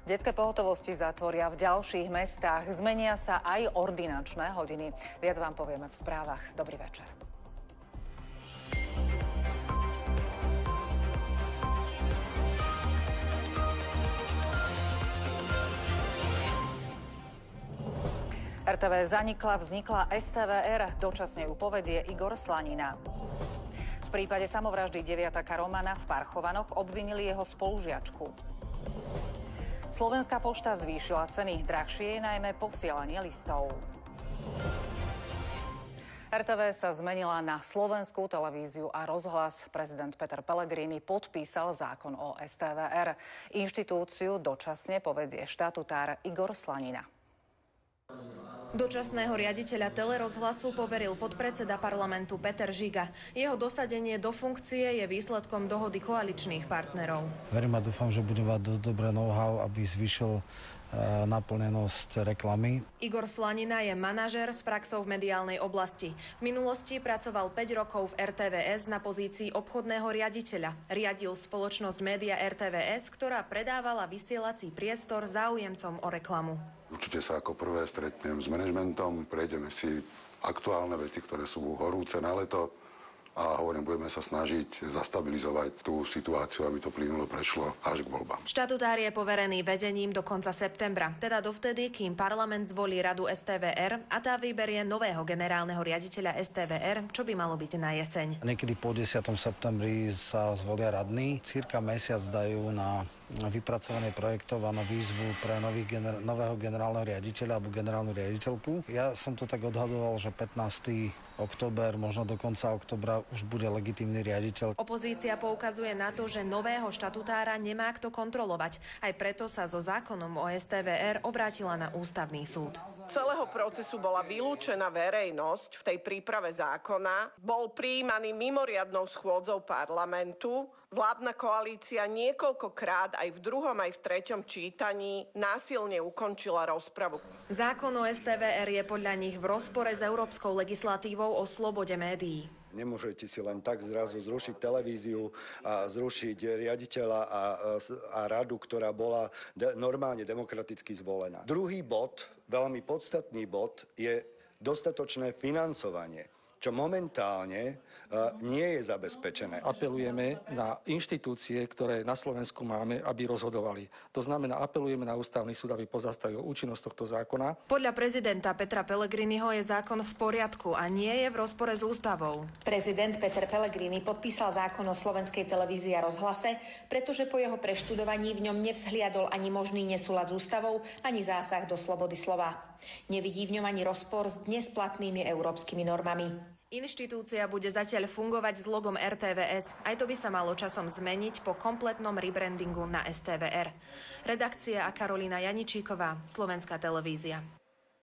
Detské pohotovosti zatvoria v ďalších mestách. Zmenia sa aj ordinačné hodiny. Viac vám povieme v správach. Dobrý večer. RTV zanikla, vznikla STVR, dočasne ju povedie Igor Slanina. V prípade samovraždy deviataka Romana v Parchovanoch obvinili jeho spolužiačku. Slovenská pošta zvýšila ceny, drahšie je najmä posielanie listov. RTV sa zmenila na Slovenskú televíziu a rozhlas. Prezident Peter Pellegrini podpísal zákon o STVR. Inštitúciu dočasne povedie štatutár Igor Slanina. Dočasného riaditeľa Telerozhlasu poveril podpredseda parlamentu Peter Žiga. Jeho dosadenie do funkcie je výsledkom dohody koaličných partnerov. Verím a dúfam, že budem mať dosť dobré know-how, aby zvýšil naplnenosť reklamy. Igor Slanina je manažér s praxou v mediálnej oblasti. V minulosti pracoval 5 rokov v RTVS na pozícii obchodného riaditeľa. Riadil spoločnosť Média RTVS, ktorá predávala vysielací priestor záujemcom o reklamu. Určite sa ako prvé stretnem s manažmentom, prejdeme si aktuálne veci, ktoré sú horúce na leto a hovorím, budeme sa snažiť zastabilizovať tú situáciu, aby to plynulo prešlo až k voľbám. Štatutár je poverený vedením do konca septembra, teda dovtedy, kým parlament zvolí radu STVR a tá vyberie nového generálneho riaditeľa STVR, čo by malo byť na jeseň. Niekedy po 10. septembri sa zvolia radní. Cirka mesiac dajú na vypracovanie projektov a na výzvu pre nového generálneho riaditeľa alebo generálnu riaditeľku. Ja som to tak odhadoval, že 15. október, možno do konca októbra už bude legitímny riaditeľ. Opozícia poukazuje na to, že nového štatutára nemá kto kontrolovať. Aj preto sa so zákonom o STVR obrátila na ústavný súd. Celého procesu bola vylúčená verejnosť v tej príprave zákona. Bol prijímaný mimoriadnou schôdzou parlamentu. Vládna koalícia niekoľkokrát aj v druhom, aj v treťom čítaní násilne ukončila rozpravu. Zákon o STVR je podľa nich v rozpore s európskou legislatívou o slobode médií. Nemôžete si len tak zrazu zrušiť televíziu a zrušiť riaditeľa a radu, ktorá bola normálne demokraticky zvolená. Druhý bod, veľmi podstatný bod, je dostatočné financovanie, čo momentálne nie je zabezpečené. Apelujeme na inštitúcie, ktoré na Slovensku máme, aby rozhodovali. To znamená, apelujeme na ústavný súd, aby pozastavil účinnosť tohto zákona. Podľa prezidenta Petra Pellegriniho je zákon v poriadku a nie je v rozpore s ústavou. Prezident Peter Pellegrini podpísal zákon o Slovenskej televízii a rozhlase, pretože po jeho preštudovaní v ňom nevzhliadol ani možný nesúlad s ústavou, ani zásah do slobody slova. Nevidí v ňom ani rozpor s dnes platnými európskymi normami. Inštitúcia bude zatiaľ fungovať s logom RTVS. Aj to by sa malo časom zmeniť po kompletnom rebrandingu na STVR. Redakcia a Karolina Janičíková, Slovenská televízia.